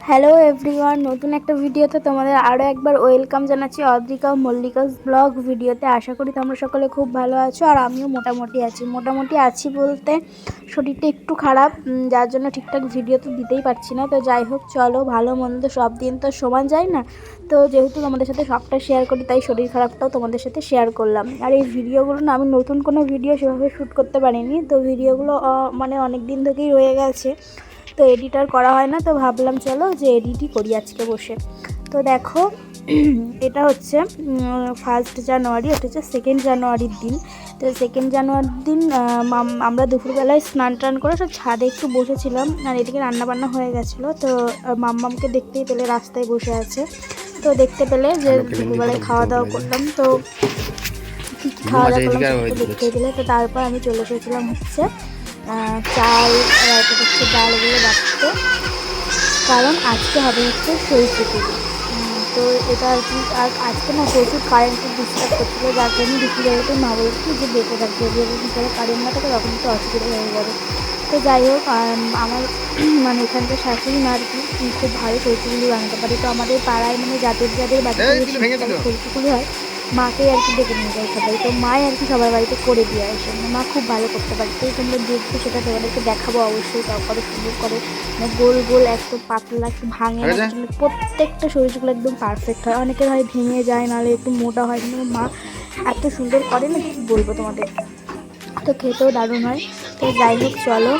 Hello everyone, নতুন একটা ভিডিওতে তোমাদের আরও একবার ওয়েলকাম জানাচ্ছি অদ্রিকা মল্লিকাস ব্লগ ভিডিওতে। আশা করি তোমরা সকলে খুব ভালো আছো, আর আমিও মোটামুটি আছি বলতে শরীরটা একটু খারাপ, যার জন্য ঠিকঠাক ভিডিও তো দিতেই পারছি না। তো যাই হোক, চলো, ভালো মন্দ সব দিন তো সমান যায় না, তো যেহেতু তোমাদের সাথে সবটা শেয়ার করি তাই শরীর খারাপটাও তোমাদের সাথে শেয়ার করলাম। আর এই ভিডিওগুলো না, আমি নতুন কোনো ভিডিও সেভাবে শ্যুট করতে পারিনি, তো ভিডিওগুলো মানে অনেক দিন থেকেই রয়ে গেছে, তো এডিট আর করা হয় না। তো ভাবলাম চলো যে এডিটই করি আজকে বসে। তো দেখো, এটা হচ্ছে 1 জানুয়ারি, এটা হচ্ছে 2 জানুয়ারির দিন। তো 2 জানুয়ারির দিন আমরা দুপুরবেলায় স্নান টান করে সব ছাদে একটু বসেছিলাম, আর এদিকে রান্নাবান্না হয়ে গেছিলো। তো মাম্মামকে দেখতেই পেলে রাস্তায় বসে আছে, তো দেখতে পেলে যে দুপুরবেলায় খাওয়া দাওয়া করলাম। তো কী কী খাওয়া দাওয়া করলাম সেটা দেখতে পেলে। তো তারপর আমি চলে এসেছিলাম হচ্ছে চাল আর হচ্ছে ডালগুলো বাড়তে, কারণ আজকে হবে হচ্ছে সরস্বতী। তো এটা আর কি, আর আজকে না প্রচুর কারেন্টের ডিস্টার্ব করছিলো, যার জন্য দুপুরবেলাতে মা বলছি যে বেঁচে থাকবে, যে ভিতরে কারেন্ট না থাকে তখন একটু অসুবিধা হয়ে যাবে। তো যাই হোক, আমার মানে এখানকার শাশুড়ি মা আর কি খুব ভালো সরষেগুলি বানাতে পারে। তো আমাদের পাড়ায় মানে যাদের বাড়িতে সরষেগুলি হয়, মাকে আর কি ডেকে নিয়ে যায় সবাই। তো মাই আর কি সবার বাড়িতে করে দিয়ে আসে, মা খুব ভালো করতে পারে। তো তোমরা দেখবে, সেটা তোমাদেরকে দেখাবো অবশ্যই। তারপরে সুন্দর করে মানে গোল গোল, একটু পাতলা, একটু ভাঙে না, প্রত্যেকটা সরষেগুলো একদম পারফেক্ট হয়। অনেকের হয় ভেঙে যায়, নাহলে একটু মোটা হয়, কিন্তু মা এত সুন্দর করে না, কী বলবো তোমাদের। তো খেতেও দারুণ হয়। তো যাই হোক, চলো,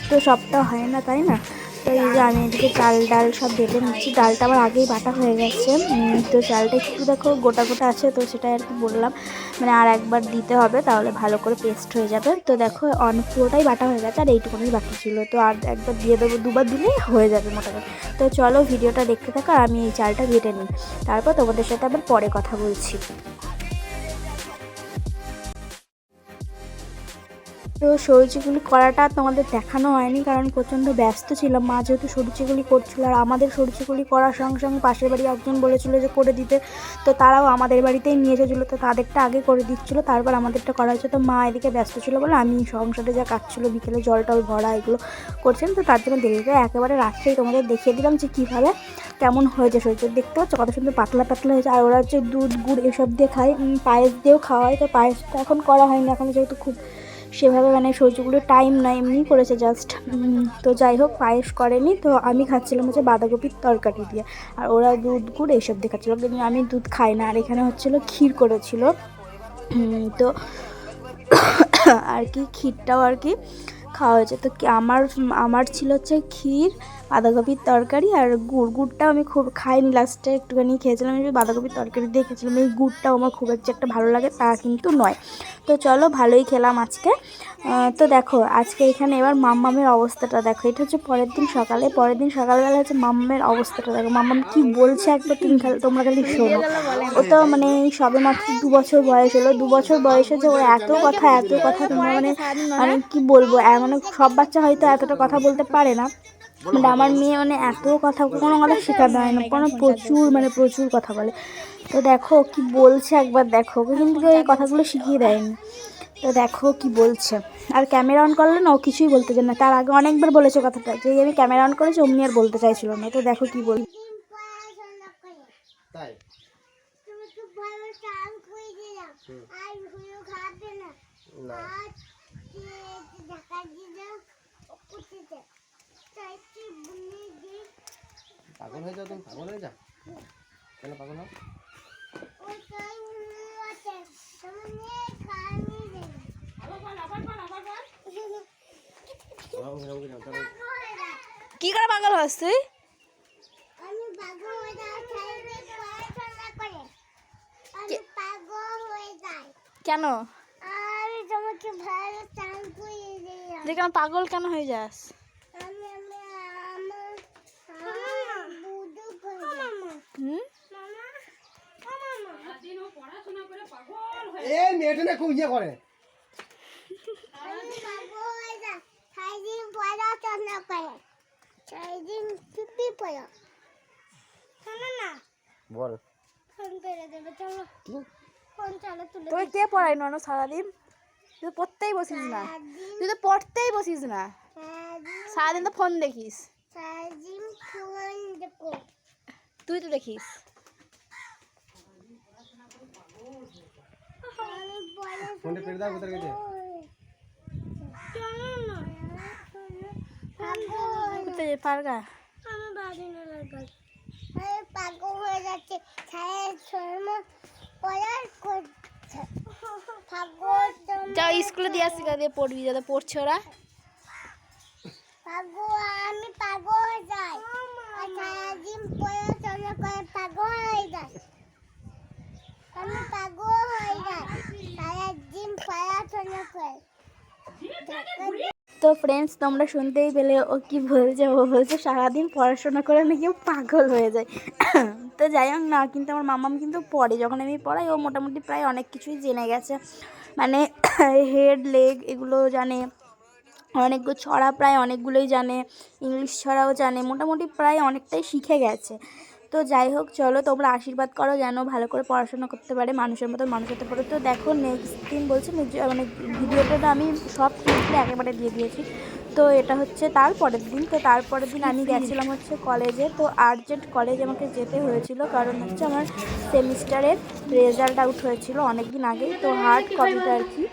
তো সবটা হয় না, তাই না? তো এই যে আমি এদিকে চাল ডাল সব বেটে নিচ্ছি, ডালটা আমার আগেই বাটা হয়ে গেছে। তো চালটা একটু দেখো গোটা গোটা আছে, তো সেটাই আর কি বললাম, মানে আর একবার দিতে হবে, তাহলে ভালো করে পেস্ট হয়ে যাবে। তো দেখো অনেক পুরোটাই বাটা হয়ে গেছে, আর এইটুকুনি বাকি ছিল, তো আর একবার দিয়ে দেবো, দুবার দিলেই হয়ে যাবে মোটামুটি। তো চলো ভিডিওটা দেখতে থাকো, আর আমি এই চালটা বেটে নিই, তারপর তোমাদের সাথে আবার পরে কথা বলছি। তো সরুচিগুলি করাটা তোমাদের দেখানো হয়নি, কারণ প্রচণ্ড ব্যস্ত ছিলাম। মা যেহেতু সরুচিগুলি করছিল, আর আমাদের সরুচিগুলি করার সঙ্গে সঙ্গে পাশের বাড়ি একজন বলেছিল যে করে দিতে, তো তারাও আমাদের বাড়িতেই নিয়ে এসেছিলো, তো তাদেরটা আগে করে দিচ্ছিলো, তারপর আমাদেরটা করা হয়েছে। তো মা এদিকে ব্যস্ত ছিল বলে আমি সংসারে যা কাজ ছিল, বিকেলে জল টল ভরা এগুলো করছেন, তো তার জন্য দেরি করে একেবারে রাত্রেই তোমাদের দেখিয়ে দিলাম যে কীভাবে কেমন হয়েছে সরুচি। দেখতে পাচ্ছ কত সুন্দর পাতলা পাতলা হয়েছে। আর ওরা হচ্ছে দুধ গুড় এসব দিয়ে খায়, পায়েস দিয়েও খাওয়া হয়। তো পায়েসটা এখন করা হয়নি, এখন যেহেতু খুব সেভাবে মানে সবজিগুলো টাইম না, এমনিই করেছে জাস্ট। তো যাই হোক, পায়েস করেনি। তো আমি খাচ্ছিলাম হচ্ছে বাঁধাকপির তরকারি দিয়ে, আর ওরা দুধ গুড় এইসব দিয়ে খাচ্ছিলো, কিন্তু আমি দুধ খাই না। আর এখানে হচ্ছিলো ক্ষীর করেছিল, তো আর কি ক্ষীরটাও আর কি খাওয়া হয়েছে। তো আমার ছিল হচ্ছে ক্ষীর, বাঁধাকপির তরকারি আর গুড়টাও আমি খুব খাইনি, লাস্টে একটুখানি খেয়েছিলাম। আমি বাঁধাকপির তরকারি দিয়ে খেয়েছিলাম, এই গুড়টাও আমার খুব একটা ভালো লাগে তা কিন্তু নয়। তো চলো, ভালোই খেলাম আজকে। তো দেখো আজকে এখানে এবার মাম্মামের অবস্থাটা দেখো। এটা হচ্ছে পরের দিন সকালবেলা হচ্ছে মাম্মামের অবস্থাটা দেখো। মাম্মাম কি বলছে একবার তোমরা খালি শোনো। ও তো মানে সবে মাত্র 2 বছর বয়স হলো, 2 বছর বয়সে যে ও এত কথা তোমরা মানে কি বলবো, মানে সব বাচ্চা হয়তো এতটা কথা বলতে পারে না, মানে আমার মেয়ে মানে এত কথা, কোনো কথা শেখানো হয় না, কোনো প্রচুর কথা বলে। তো দেখো কি বলছে একবার দেখো, ওকে কিন্তু এই কথাগুলো শিখিয়ে দেয়নি। তো দেখো কি বলছে, আর ক্যামেরা অন করলে না ও কিছুই বলতে চায় না। তার আগে অনেকবার বলেছে কথাটা, যে আমি ক্যামেরা অন করেছি, অমনি আর বলতে চাইছিল না। তো দেখো কি বল। পাগল হয়ে যাও, তুমি পাগল হয়ে যাও, কেন পাগল হও? কি করে পাগল হস তুই? কেন যেখানে পাগল কেন হয়ে যাস? খুব ইয়ে করে বল, তোকে কে পড়াই না সারাদিন? তুই তো পড়তেই বসিস না, সারাদিন তো ফোন দেখিস। তুই তো দেখিস। ফোনটা পেড়ে দাও কোথায় গেছে? কোথায় পারগা? পাগল হয়ে যাচ্ছে যাও স্কুলে দিয়ে আসছি, দিয়ে পড়বি, যাতে পড়ছে ওরা। আমি পাগল হয়ে যাই, সারাদিন পড়াশোনা করে পাগল হয়ে যাই। আমি পাগল হয়ে যাই, সারাদিন পড়াশোনা করে। তো ফ্রেন্ডস, তোমরা শুনতেই পেলে ও কি বলছে। ও বলছে সারাদিন পড়াশোনা করে নাকি ও পাগল হয়ে যায়। তো যাই হোক না, কিন্তু আমার মামাম কিন্তু পড়ে, যখন আমি পড়াই ও মোটামুটি প্রায় অনেক কিছুই জেনে গেছে, মানে হেড লেগ এগুলো জানে, অনেকগুলো ছড়া প্রায় অনেকগুলোই জানে, ইংলিশ ছড়াও জানে, মোটামুটি প্রায় অনেকটাই শিখে গেছে। তো যাই হোক, চলো তোমরা আশীর্বাদ করো যেন ভালো করে পড়াশোনা করতে পারে, মানুষের মতন মানুষ হতে পারে। তো দেখো নেক্সট দিন বলছে, মানে ভিডিওটা আমি সব ক্লিপগুলো একেবারে দিয়ে দিয়েছি। তো এটা হচ্ছে তারপরের দিন। তো তারপরের দিন আমি গেছিলাম হচ্ছে কলেজে। তো আর্জেন্ট কলেজে আমাকে যেতে হয়েছিল, কারণ হচ্ছে আমার সেমিস্টারের রেজাল্ট আউট হয়েছিল অনেক দিন আগেই। তো হার্ড কপিটা আর কি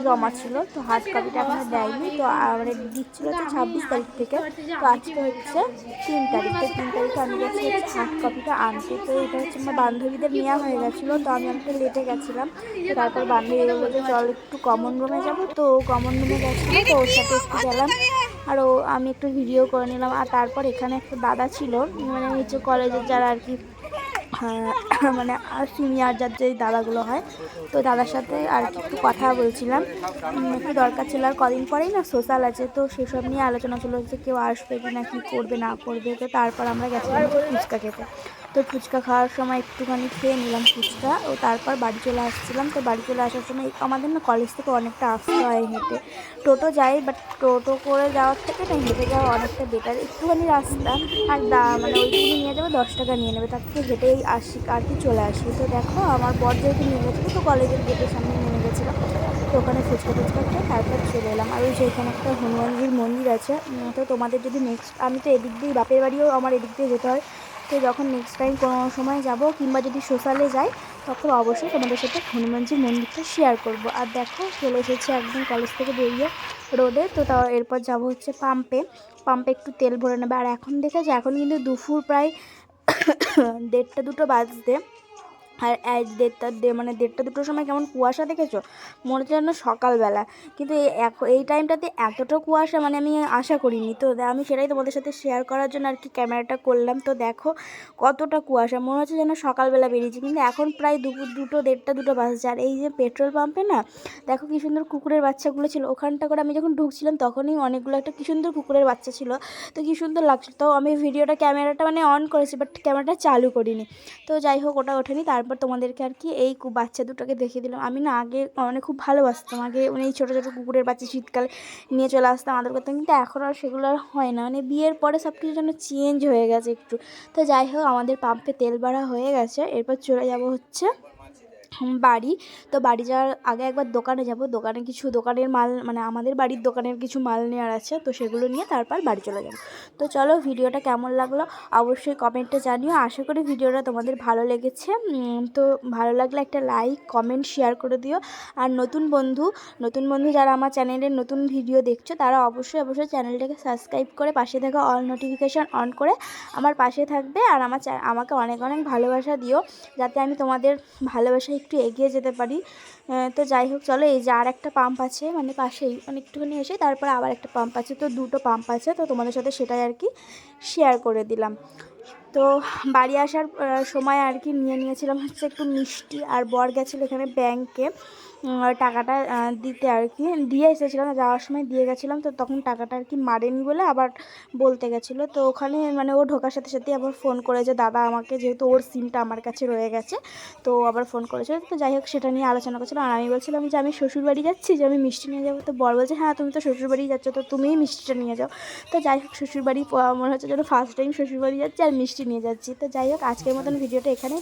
জমা ছিল, তো হার্ড কপিটা এখনো দেয়নি। তো মানে দিচ্ছিল হচ্ছে 26 তারিখ থেকে। তো আজকে হচ্ছে 3 তারিখ। তো 3 তারিখে আমি গেছি হচ্ছে হার্ড কপিটা আনতে। তো এটা হচ্ছে আমার বান্ধবীদের নেওয়া হয়ে গেছিলো, তো আমি অনেকটা লেটে গেছিলাম। তো তারপর বান্ধবী বললো যে চল একটু কমন রুমে যাবো। তো কমন রুমে গেছিলো, তো ওর সাথে একটু গেলাম, আর আমি একটু ভিডিও করে নিলাম। আর তারপর এখানে একটা দাদা ছিল, মানে নিচে কলেজের যারা আর কি মানে সিনিয়র যার যে দাদাগুলো হয়, তো দাদার সাথে আর কি একটু কথা বলছিলাম, একটু দরকার ছিল। আর কদিন পরেই না সোশ্যাল আছে, তো সেসব নিয়ে আলোচনা চলো যে কেউ আসবে কি না, কী করবে না করবে। তো তারপর আমরা গেছিলাম ফুচকা খেতে। তো ফুচকা খাওয়ার সময় একটুখানি খেয়ে নিলাম ফুচকা, ও তারপর বাড়ি চলে আসছিলাম। তো বাড়ি চলে আসার সময় আমাদের না কলেজ থেকে অনেকটা আসতে হয় হেঁটে, টোটো যাই, বাট টোটো করে যাওয়ার থেকে না হেঁটে যাওয়া অনেকটা বেটার। একটুখানি রাস্তা, আর মানে ওইটুকুনি নিয়ে যাবে 10 টাকা নিয়ে নেবে, তার থেকে হেঁটেই আসি আর কি চলে আসি। তো দেখো আমার বর যেহেতু নিয়ে গেছিলো, তো কলেজের গেটের সামনে নেমে গেছিলো। তো ওখানে ফুচকা টুচকা খেয়ে তারপর চলে এলাম। আর ওই যে এখানে একটা হনুমানজির মন্দির আছে। তো তোমাদের যদি নেক্সট, আমি তো এদিক দিয়ে বাপের বাড়িও আমার এদিক দিয়ে যেতে হয়, তো যখন নেক্সট টাইম কোনো সময় যাব কিংবা যদি সোশ্যালে যাই, তখন অবশ্যই তোমাদের সাথে হনুমানজির মন্দিরটা শেয়ার করব। আর দেখো চলে এসেছে একদম কলেজ থেকে বেরিয়ে রোডে। তো তাও এরপর যাব হচ্ছে পাম্পে একটু তেল ভরে নেবে। আর এখন দেখেছি এখন কিন্তু দুপুর প্রায় 1:30-2 বাজতে, আর 1:30-2টার সময় কেমন কুয়াশা দেখেছো, মনে হচ্ছে যেন সকালবেলা। কিন্তু এই টাইমটাতে এতটা কুয়াশা মানে আমি আশা করিনি। তো আমি সেটাই তোমাদের সাথে শেয়ার করার জন্য আর কি ক্যামেরাটা করলাম। তো দেখো কতটা কুয়াশা, মনে হচ্ছে যেন সকালবেলা বেরিয়েছি, কিন্তু এখন প্রায় দুপুর 1:30-2 বাজছে। আর এই যে পেট্রোল পাম্পে না দেখো কী সুন্দর কুকুরের বাচ্চাগুলো ছিল, ওখানটা করে আমি যখন ঢুকছিলাম তখনই অনেকগুলো একটা কী সুন্দর কুকুরের বাচ্চা ছিল। তো কী সুন্দর লাগছিল। তো আমি ক্যামেরাটা মানে অন করেছি, বাট ক্যামেরাটা চালু করিনি। তো যাই হোক ওটা ওঠেনি। তারপর তোমাদেরকে আর কি এই বাচ্চা দুটোকে দেখিয়ে দিলাম। আমি না আগে মানে খুব ভালোবাসতাম, আগে মানে এই ছোটো ছোটো কুকুরের বাচ্চা শীতকালে নিয়ে চলে আসতাম আদর করতাম, কিন্তু এখন আর সেগুলো আর হয় না, মানে বিয়ের পরে সব কিছু যেন চেঞ্জ হয়ে গেছে একটু। তো যাই হোক আমাদের পাম্পে তেল ভরা হয়ে গেছে, এরপর চলে যাব হচ্ছে বাড়ি। তো বাড়ি যাওয়ার আগে একবার দোকানে যাব, দোকানে কিছু দোকানের মাল, মানে আমাদের বাড়ির দোকানের কিছু মাল নেওয়ার আছে, তো সেগুলো নিয়ে তারপর বাড়ি চলে যাব। তো চলো ভিডিওটা কেমন লাগলো অবশ্যই কমেন্টে জানিও। আশা করি ভিডিওটা তোমাদের ভালো লেগেছে। তো ভালো লাগলে একটা লাইক কমেন্ট শেয়ার করে দিও। আর নতুন বন্ধু যারা আমার চ্যানেলের নতুন ভিডিও দেখছো, তারা অবশ্যই চ্যানেলটাকে সাবস্ক্রাইব করে পাশে থাকা অল নোটিফিকেশান অন করে আমার পাশে থাকবে। আর আমাকে অনেক অনেক ভালোবাসা দিও, যাতে আমি তোমাদের ভালোবাসায় একটু এগিয়ে যেতে পারি। তো যাই হোক চলো, এই যে আর একটা পাম্প আছে মানে পাশেই, মানে একটুখানি এসে তারপরে আবার একটা পাম্প আছে, তো 2টো পাম্প আছে। তো তোমাদের সাথে সেটাই আর কি শেয়ার করে দিলাম। তো বাড়ি আসার সময় আর কি নিয়েছিলাম হচ্ছে একটু মিষ্টি। আর বর গেছিলো এখানে ব্যাংকে টাকাটা দিতে, আর কি দিয়ে এসেছিলাম, যাওয়ার সময় দিয়ে গেছিলাম। তো তখন টাকাটা আর কি মারেনি বলে আবার বলতে গেছিলো। তো ওখানে মানে ও ঢোকার সাথে সাথে আবার ফোন করেছে দাদা আমাকে, যেহেতু ওর সিমটা আমার কাছে রয়ে গেছে, তো আবার ফোন করেছে। তো যাই হোক সেটা নিয়ে আলোচনা করছিলাম। আর আমি বলছিলাম যে আমি শ্বশুরবাড়ি যাচ্ছি, যে আমি মিষ্টি নিয়ে যাবো। তো বর বলছে হ্যাঁ তুমি তো শ্বশুরবাড়ি যাচ্ছ, তো তুমিই মিষ্টিটা নিয়ে যাও। তো যাই হোক শ্বশুরবাড়ি মনে হচ্ছে যেন ফার্স্ট টাইম শ্বশুরবাড়ি যাচ্ছি আর মিষ্টি নিয়ে যাচ্ছি। তো যাই হোক আজকের মতন ভিডিওটা এখানেই